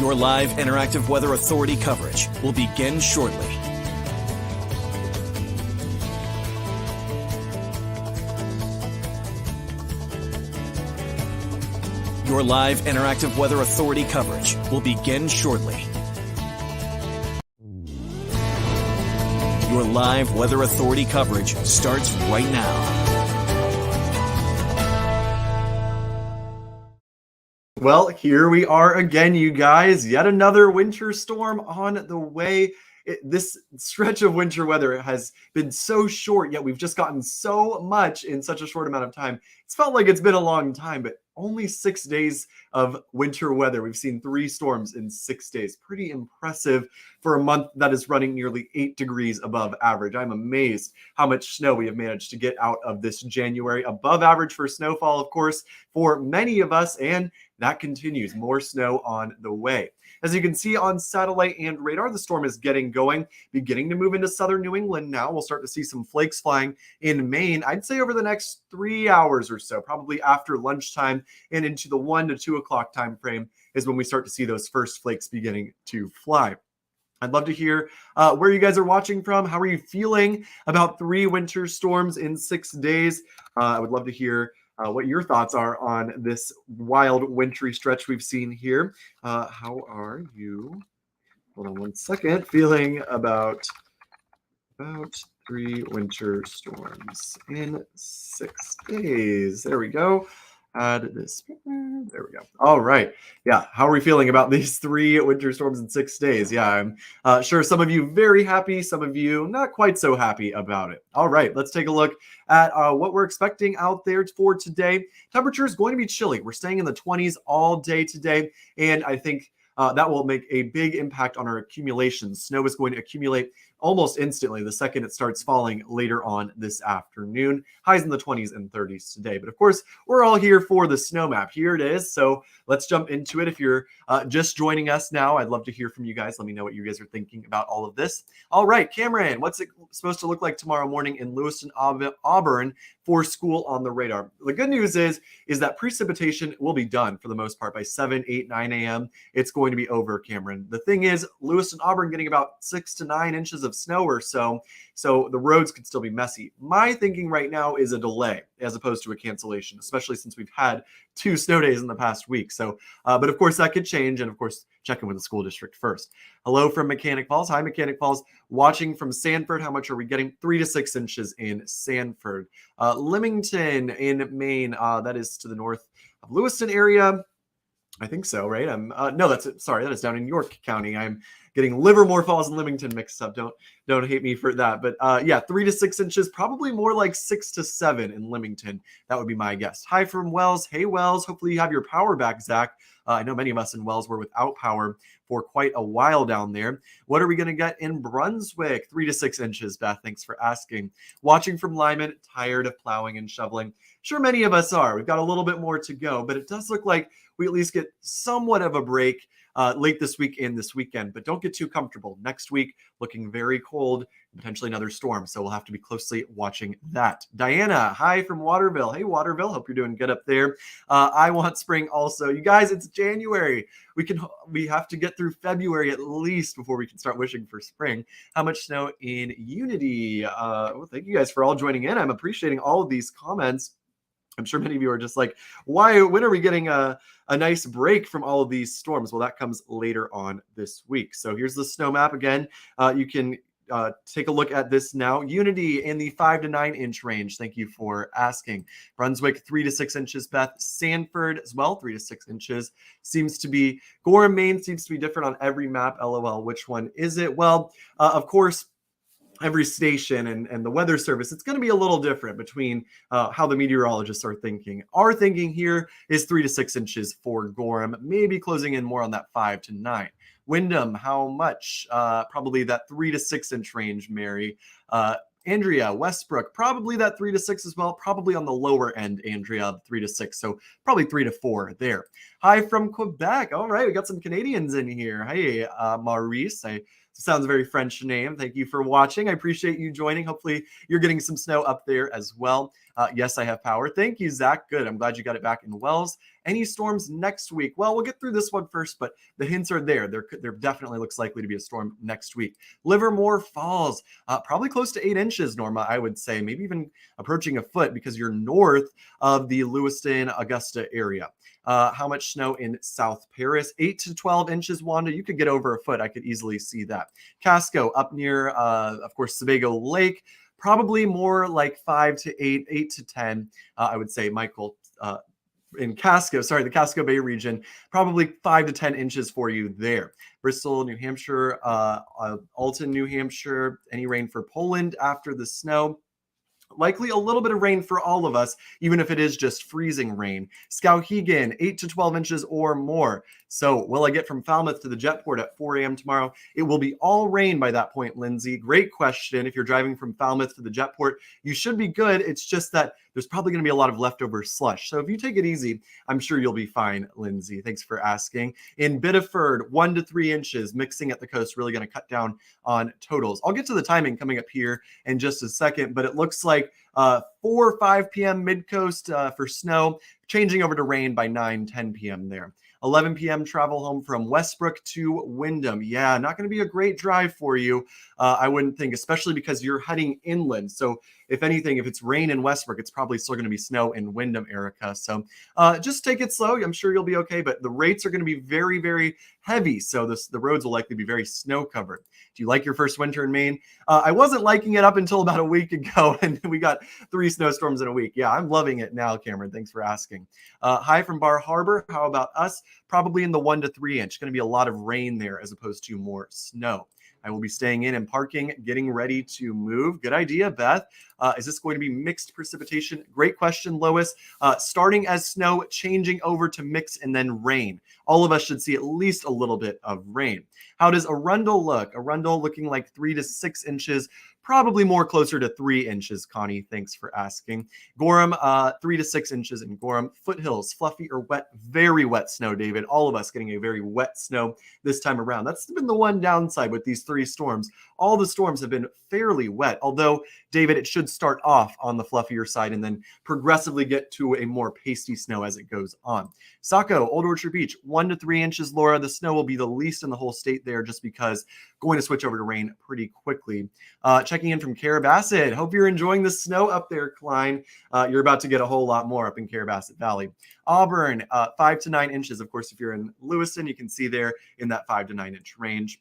Your live interactive weather authority coverage will begin shortly. Your live interactive weather authority coverage will begin shortly. Your live weather authority coverage starts right now. Well, here we are again, you guys. Yet another winter storm on the way. This stretch of winter weather has been so short, yet we've just gotten so much in such a short amount of time. It's felt like it's been a long time, but only 6 days of winter weather. We've seen 3 storms in 6 days. Pretty impressive for a month that is running nearly 8 degrees above average. I'm amazed how much snow we have managed to get out of this January. Above average for snowfall, of course, for many of us, and that continues. More snow on the way. As you can see on satellite and radar, the storm is getting going, beginning to move into southern New England now. We'll start to see some flakes flying in Maine, I'd say over the next 3 hours or so, probably after lunchtime and into the 1 to 2 o'clock time frame is when we start to see those first flakes beginning to fly. I'd love to hear where you guys are watching from. How are you feeling about 3 winter storms in 6 days? I would love to hear what your thoughts are on this wild wintry stretch we've seen here. How are you? Hold on one second. Feeling about 3 winter storms in 6 days. There we go. Add this. There we go. All right. Yeah. How are we feeling about these 3 winter storms in 6 days? Yeah, I'm sure some of you very happy, some of you not quite so happy about it. All right. Let's take a look at what we're expecting out there for today. Temperature is going to be chilly. We're staying in the 20s all day today, and I think that will make a big impact on our accumulation. Snow is going to accumulate almost instantly the second it starts falling later on this afternoon. Highs in the 20s and 30s today. But of course, we're all here for the snow map. Here it is. So let's jump into it. If you're just joining us now, I'd love to hear from you guys. Let me know what you guys are thinking about all of this. All right, Cameron, what's it supposed to look like tomorrow morning in Lewiston, Auburn for school on the radar? The good news is that precipitation will be done for the most part by 7, 8, 9 a.m. It's going to be over, Cameron. The thing is, Lewiston, Auburn getting about 6 to 9 inches of snow or so the roads could still be messy. My thinking right now is a delay as opposed to a cancellation, especially since we've had 2 snow days in the past week. But of course that could change, and of course check in with the school district first. Hello from Mechanic Falls. Hi, Mechanic Falls. Watching from Sanford. How much are we getting? 3 to 6 inches in Sanford. Leamington in Maine. That is to the north of Lewiston area. I think so, right? No, that is down in York County. I'm getting Livermore Falls and Leamington mixed up. Don't hate me for that. But yeah, 3 to 6 inches, probably more like 6 to 7 in Leamington. That would be my guess. Hi from Wells. Hey, Wells. Hopefully you have your power back, Zach. I know many of us in Wells were without power for quite a while down there. What are we going to get in Brunswick? 3 to 6 inches, Beth. Thanks for asking. Watching from Lyman, tired of plowing and shoveling. Sure, many of us are. We've got a little bit more to go, but it does look like we at least get somewhat of a break late this week and this weekend. But don't get too comfortable. Next week, looking very cold, potentially another storm. So we'll have to be closely watching that. Diana, hi from Waterville. Hey, Waterville. Hope you're doing good up there. I want spring also. You guys, it's January. We have to get through February at least before we can start wishing for spring. How much snow in Unity? Well, thank you guys for all joining in. I'm appreciating all of these comments. I'm sure many of you are just like, when are we getting a nice break from all of these storms? Well, that comes later on this week. So here's the snow map again. You can take a look at this now. Unity in the 5 to 9 inch range. Thank you for asking. Brunswick, 3 to 6 inches. Beth, Sanford as well, 3 to 6 inches. Seems to be, Gorham, Maine seems to be different on every map. LOL, which one is it? Well, of course, every station and the weather service, it's going to be a little different between how the meteorologists are thinking. Our thinking here is 3 to 6 inches for Gorham, maybe closing in more on that 5 to 9. Wyndham, how much? Probably that 3 to 6 inch range, Mary. Andrea, Westbrook, probably that 3 to 6 as well. Probably on the lower end, Andrea, 3 to 6. So probably 3 to 4 there. Hi from Quebec. All right, we got some Canadians in here. Hey, Maurice. I was Sounds a very French name. Thank you for watching. I appreciate you joining. Hopefully you're getting some snow up there as well. Yes, I have power. Thank you, Zach. Good. I'm glad you got it back in Wells. Any storms next week? Well, we'll get through this one first, but the hints are there. There definitely looks likely to be a storm next week. Livermore Falls, probably close to 8 inches, Norma, I would say, maybe even approaching a foot because you're north of the Lewiston, Augusta area. How much snow in South Paris? 8 to 12 inches, Wanda. You could get over a foot. I could easily see that. Casco up near, of course, Sebago Lake. Probably more like 5 to 8, 8 to 10, I would say, Michael, in Casco, sorry, the Casco Bay region, probably 5 to 10 inches for you there. Bristol, New Hampshire, Alton, New Hampshire, any rain for Poland after the snow? Likely a little bit of rain for all of us, even if it is just freezing rain. Skowhegan, 8 to 12 inches or more. So will I get from Falmouth to the Jetport at 4 a.m. tomorrow? It will be all rain by that point, Lindsay. Great question. If you're driving from Falmouth to the Jetport, you should be good. It's just that there's probably going to be a lot of leftover slush. So if you take it easy, I'm sure you'll be fine, Lindsay. Thanks for asking. In Biddeford, 1 to 3 inches, mixing at the coast, really going to cut down on totals. I'll get to the timing coming up here in just a second, but it looks like 4 or 5 p.m. mid-coast for snow, changing over to rain by 9, 10 p.m. there. 11 p.m. travel home from Westbrook to Wyndham. Yeah, not going to be a great drive for you, I wouldn't think, especially because you're heading inland. So if anything, if it's rain in Westbrook, it's probably still going to be snow in Wyndham, Erica. So just take it slow. I'm sure you'll be okay, but the rates are going to be very, very heavy. So the roads will likely be very snow covered. Do you like your first winter in Maine? I wasn't liking it up until about a week ago, and we got 3 snowstorms in a week. Yeah, I'm loving it now, Cameron. Thanks for asking. Hi from Bar Harbor. How about us? Probably in the 1 to 3 inch. Going to be a lot of rain there as opposed to more snow. I will be staying in and parking, getting ready to move. Good idea, Beth. Is this going to be mixed precipitation? Great question, Lois. Starting as snow, changing over to mix and then rain. All of us should see at least a little bit of rain. How does Arundel look? Arundel looking like 3 to 6 inches. Probably more closer to 3 inches, Connie. Thanks for asking. Gorham, 3 to 6 inches in Gorham. Foothills, fluffy or wet? Very wet snow, David. All of us getting a very wet snow this time around. That's been the one downside with these 3 storms. All the storms have been fairly wet, although, David, it should start off on the fluffier side and then progressively get to a more pasty snow as it goes on. Saco, Old Orchard Beach, 1 to 3 inches, Laura. The snow will be the least in the whole state there just because going to switch over to rain pretty quickly. Checking in from Carrabassett. Hope you're enjoying the snow up there, Klein. You're about to get a whole lot more up in Carrabassett Valley. Auburn, 5 to 9 inches. Of course, if you're in Lewiston, you can see there in that 5 to 9 inch range.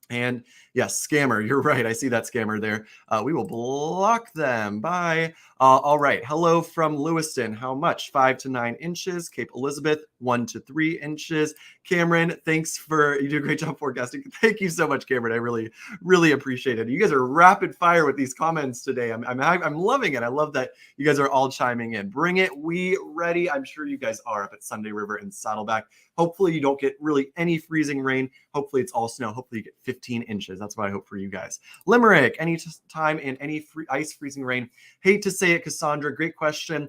And yes, scammer, you're right. I see that scammer there. We will block them. Bye. All right. Hello from Lewiston. How much? 5 to 9 inches. Cape Elizabeth, 1 to 3 inches. Cameron, thanks you do a great job forecasting. Thank you so much, Cameron. I really, really appreciate it. You guys are rapid fire with these comments today. I'm loving it. I love that you guys are all chiming in. Bring it. We ready. I'm sure you guys are up at Sunday River and Saddleback. Hopefully you don't get really any freezing rain. Hopefully it's all snow. Hopefully you get 15 inches. That's what I hope for you guys. Limerick, any time in any ice freezing rain. Hate to say it, Cassandra. Great question.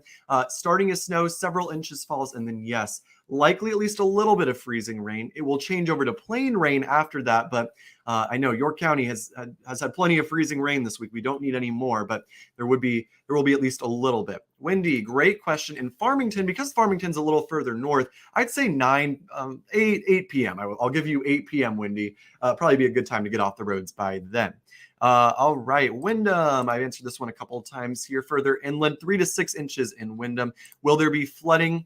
Starting as snow, several inches falls, and then yes, likely at least a little bit of freezing rain. It will change over to plain rain after that, but I know York County has had plenty of freezing rain this week. We don't need any more, but there will be at least a little bit. Wendy, great question. In Farmington, because Farmington's a little further north, I'd say 8 p.m. I'll give you 8 p.m., Wendy. Probably be a good time to get off the roads by then. All right, Wyndham. I've answered this one a couple of times here. Further inland, 3 to 6 inches in Wyndham. Will there be flooding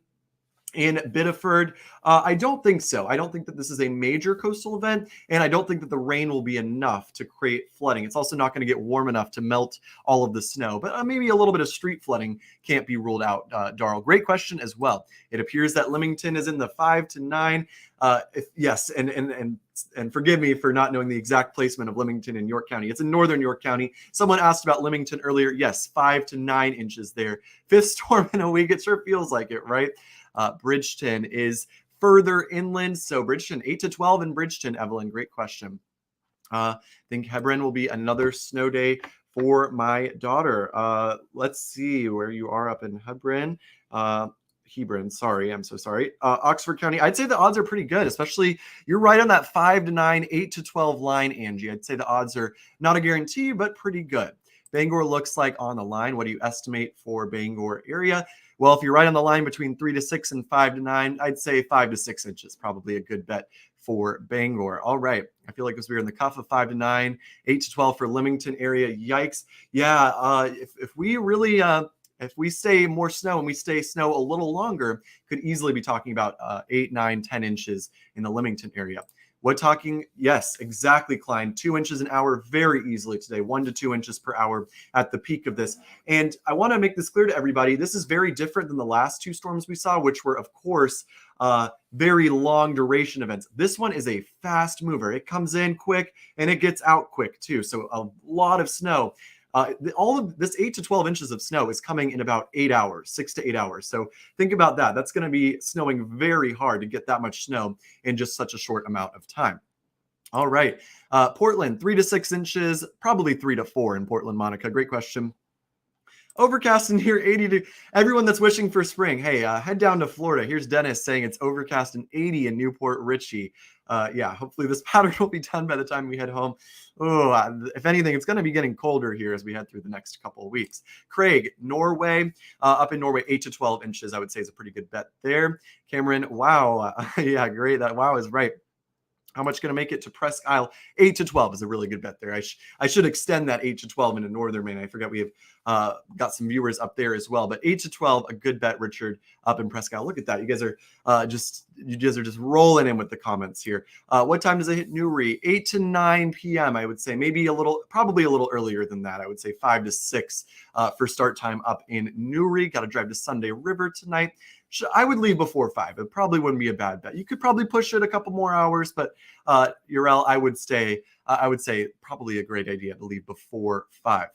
in Biddeford? I don't think so. I don't think that this is a major coastal event, and I don't think that the rain will be enough to create flooding. It's also not going to get warm enough to melt all of the snow, but maybe a little bit of street flooding can't be ruled out, Darrell. Great question as well. It appears that Leamington is in the 5 to 9. Yes, and forgive me for not knowing the exact placement of Leamington in York County. It's in northern York County. Someone asked about Leamington earlier. Yes, 5 to 9 inches there. 5th storm in a week. It sure feels like it, right? Bridgeton is further inland. So Bridgeton, 8 to 12 in Bridgeton, Evelyn. Great question. I think Hebron will be another snow day for my daughter. Let's see where you are up in Hebron. Hebron, sorry, I'm so sorry. Oxford County, I'd say the odds are pretty good, especially you're right on that 5 to 9, 8 to 12 line, Angie. I'd say the odds are not a guarantee, but pretty good. Bangor looks like on the line. What do you estimate for Bangor area? Well, if you're right on the line between 3 to 6 and 5 to 9, I'd say 5 to 6 inches, probably a good bet for Bangor. All right. I feel like as we're in the cuff of 5 to 9, 8 to 12 for Leamington area. Yikes. Yeah. If we really, if we stay more snow and we stay snow a little longer, could easily be talking about 8, 9, 10 inches in the Leamington area. What talking? Yes, exactly, Klein. 2 inches an hour very easily today, 1 to 2 inches per hour at the peak of this. And I want to make this clear to everybody. This is very different than the last 2 storms we saw, which were, of course, very long duration events. This one is a fast mover. It comes in quick and it gets out quick too. So a lot of snow. All of this 8 to 12 inches of snow is coming in about 8 hours, 6 to 8 hours. So think about that. That's going to be snowing very hard to get that much snow in just such a short amount of time. All right. Portland, 3 to 6 inches, probably 3 to 4 in Portland, Monica. Great question. Overcast in here, 80 to everyone that's wishing for spring. Hey, head down to Florida. Here's Dennis saying it's overcast and 80 in Newport Richey. Yeah, hopefully this pattern will be done by the time we head home. Oh, if anything, it's going to be getting colder here as we head through the next couple of weeks. Craig, Norway, up in Norway, 8 to 12 inches, I would say is a pretty good bet there. Cameron, wow. Yeah, great. That wow is right. How much going to make it to Presque Isle? 8 to 12 is a really good bet there. I should extend that 8 to 12 into Northern Maine. I forgot we have got some viewers up there as well. But 8 to 12, a good bet, Richard, up in Presque Isle. Look at that. You guys are just rolling in with the comments here. What time does it hit Newry? 8 to 9 p.m. I would say. Probably a little earlier than that. I would say 5 to 6 for start time up in Newry. Got to drive to Sunday River tonight. I would leave before 5. It probably wouldn't be a bad bet. You could probably push it a couple more hours, but Urel, I would say probably a great idea to leave before 5.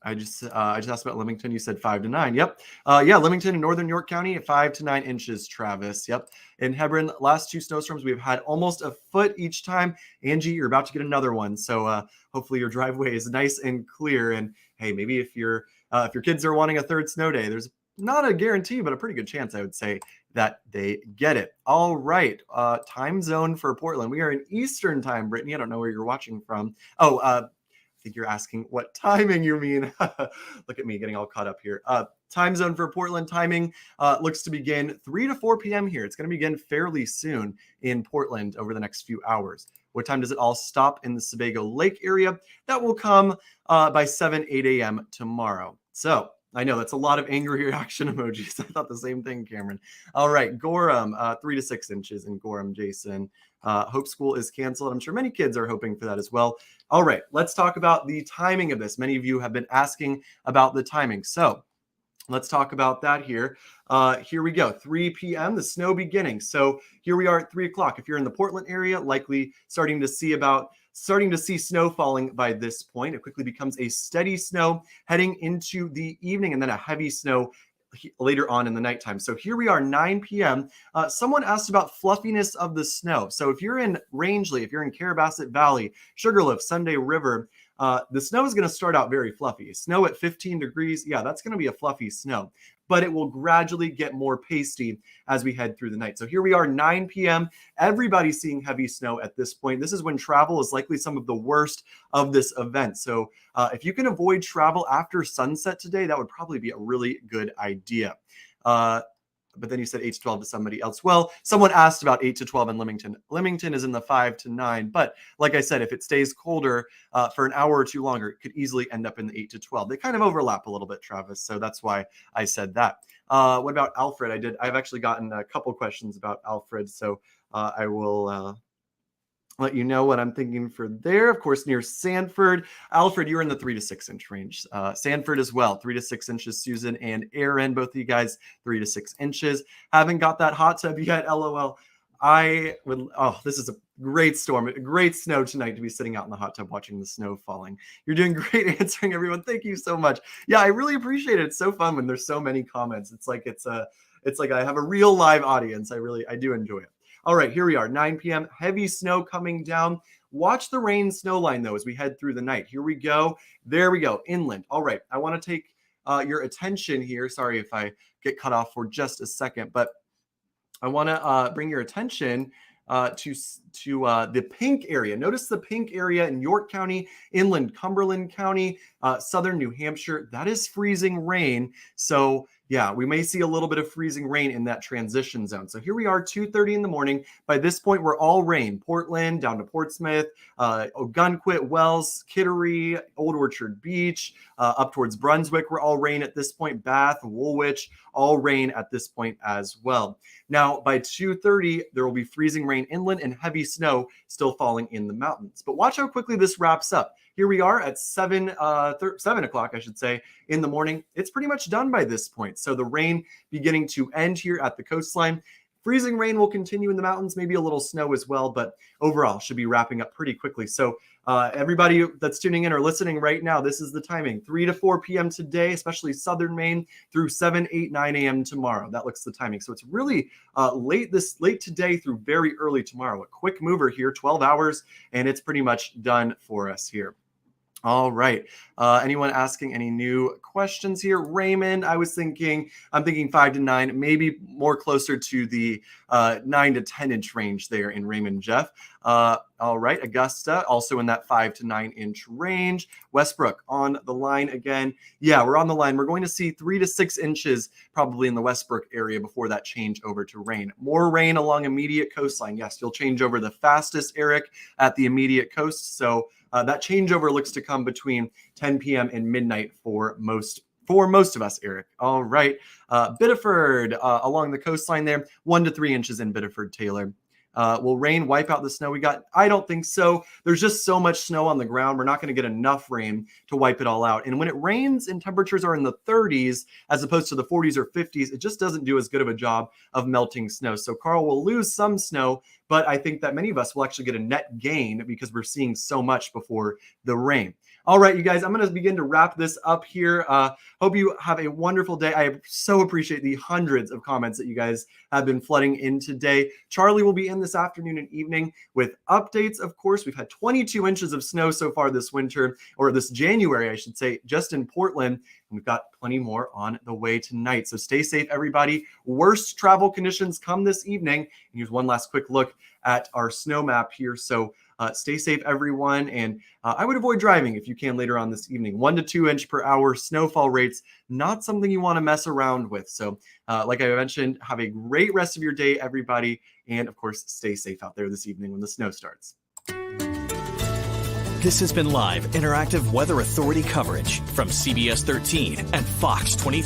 I just asked about Leamington. You said 5 to 9. Yep. Yeah, Leamington in Northern York County at 5 to 9 inches, Travis. Yep. In Hebron, last 2 snowstorms, we've had almost a foot each time. Angie, you're about to get another one. So hopefully your driveway is nice and clear. And hey, maybe if your kids are wanting a third snow day, there's not a guarantee, but a pretty good chance, I would say, that they get it. All right. Time zone for Portland. We are in Eastern time, Brittany. I don't know where you're watching from. Oh, I think you're asking what timing you mean. Look at me getting all caught up here. Time zone for Portland timing looks to begin 3 to 4 p.m. here. It's going to begin fairly soon in Portland over the next few hours. What time does it all stop in the Sebago Lake area? That will come by 7, 8 a.m. tomorrow. So I know that's a lot of angry reaction emojis. I thought the same thing, Cameron. All right, Gorham, 3 to 6 inches in Gorham, Jason. Hope school is canceled. I'm sure many kids are hoping for that as well. All right, let's talk about the timing of this. Many of you have been asking about the timing. So let's talk about that here. Here we go, 3 p.m., the snow beginning. So here we are at 3 o'clock. If you're in the Portland area, likely starting to see snow falling by this point. It quickly becomes a steady snow heading into the evening and then a heavy snow later on in the nighttime. So here we are, 9 p.m. Someone asked about fluffiness of the snow. So if you're in Rangeley, if you're in Carabasset Valley, Sugarloaf, Sunday River, the snow is going to start out very fluffy. Snow at 15 degrees, yeah, that's going to be a fluffy snow, but it will gradually get more pasty as we head through the night. So here we are, 9 p.m. Everybody's seeing heavy snow at this point. This is when travel is likely some of the worst of this event. So if you can avoid travel after sunset today, that would probably be a really good idea. But then you said 8 to 12 to somebody else. Well, someone asked about 8 to 12 in Leamington. Leamington is in the 5 to 9. But like I said, if it stays colder for an hour or two longer, it could easily end up in the 8 to 12. They kind of overlap a little bit, Travis. So that's why I said that. What about Alfred? I've actually gotten a couple questions about Alfred. So I will let you know what I'm thinking for there. Of course, near Sanford. Alfred, you're in the 3 to 6 inch range. Sanford as well, 3 to 6 inches. Susan and Aaron, both of you guys, 3 to 6 inches. Haven't got that hot tub yet, LOL. This is a great storm, a great snow tonight to be sitting out in the hot tub watching the snow falling. You're doing great answering, everyone. Thank you so much. Yeah, I really appreciate it. It's so fun when there's so many comments. It's like I have a real live audience. I do enjoy it. All right, here we are, 9 p.m. Heavy snow coming down. Watch the rain snow line, though, as we head through the night. Here we go. There we go, inland. All right, I want to take your attention here. Sorry if I get cut off for just a second, but I want to bring your attention to the pink area. Notice the pink area in York County, inland Cumberland County, southern New Hampshire. That is freezing rain. So yeah, we may see a little bit of freezing rain in that transition zone. So here we are, 2:30 in the morning. By this point, we're all rain. Portland down to Portsmouth, Ogunquit, Wells, Kittery, Old Orchard Beach, up towards Brunswick, we're all rain at this point. Bath, Woolwich, all rain at this point as well. Now, by 2:30, there will be freezing rain inland and heavy snow still falling in the mountains. But watch how quickly this wraps up. Here we are at 7 o'clock, I should say, in the morning. It's pretty much done by this point. So the rain beginning to end here at the coastline. Freezing rain will continue in the mountains, maybe a little snow as well, but overall should be wrapping up pretty quickly. So everybody that's tuning in or listening right now, this is the timing, 3 to 4 p.m. today, especially southern Maine, through 7, 8, 9 a.m. tomorrow. That looks the timing. So it's really late today through very early tomorrow. A quick mover here, 12 hours, and it's pretty much done for us here. All right. Anyone asking any new questions here? Raymond, I'm thinking 5 to 9, maybe more closer to the 9 to 10 inch range there in Raymond, Jeff. All right. Augusta, also in that 5 to 9 inch range. Westbrook on the line again. Yeah, we're on the line. We're going to see 3 to 6 inches probably in the Westbrook area before that change over to rain. More rain along immediate coastline. Yes, you'll change over the fastest, Eric, at the immediate coast. So that changeover looks to come between 10 p.m. and midnight for most of us, Eric. All right. Biddeford along the coastline there, 1 to 3 inches in Biddeford, Taylor. Will rain wipe out the snow we got? I don't think so. There's just so much snow on the ground. We're not going to get enough rain to wipe it all out. And when it rains and temperatures are in the 30s, as opposed to the 40s or 50s, it just doesn't do as good of a job of melting snow. So Carl will lose some snow, but I think that many of us will actually get a net gain because we're seeing so much before the rain. All right, you guys, I'm going to begin to wrap this up here. Hope you have a wonderful day. I so appreciate the hundreds of comments that you guys have been flooding in today. Charlie will be in this afternoon and evening with updates. Of course, we've had 22 inches of snow so far this winter, or this January, I should say, just in Portland. And we've got plenty more on the way tonight. So stay safe, everybody. Worst travel conditions come this evening. And here's one last quick look at our snow map here. So stay safe, everyone. And I would avoid driving if you can later on this evening. 1 to 2 inch per hour snowfall rates, not something you want to mess around with. So like I mentioned, have a great rest of your day, everybody. And of course, stay safe out there this evening when the snow starts. This has been live interactive Weather Authority coverage from CBS 13 and Fox 23.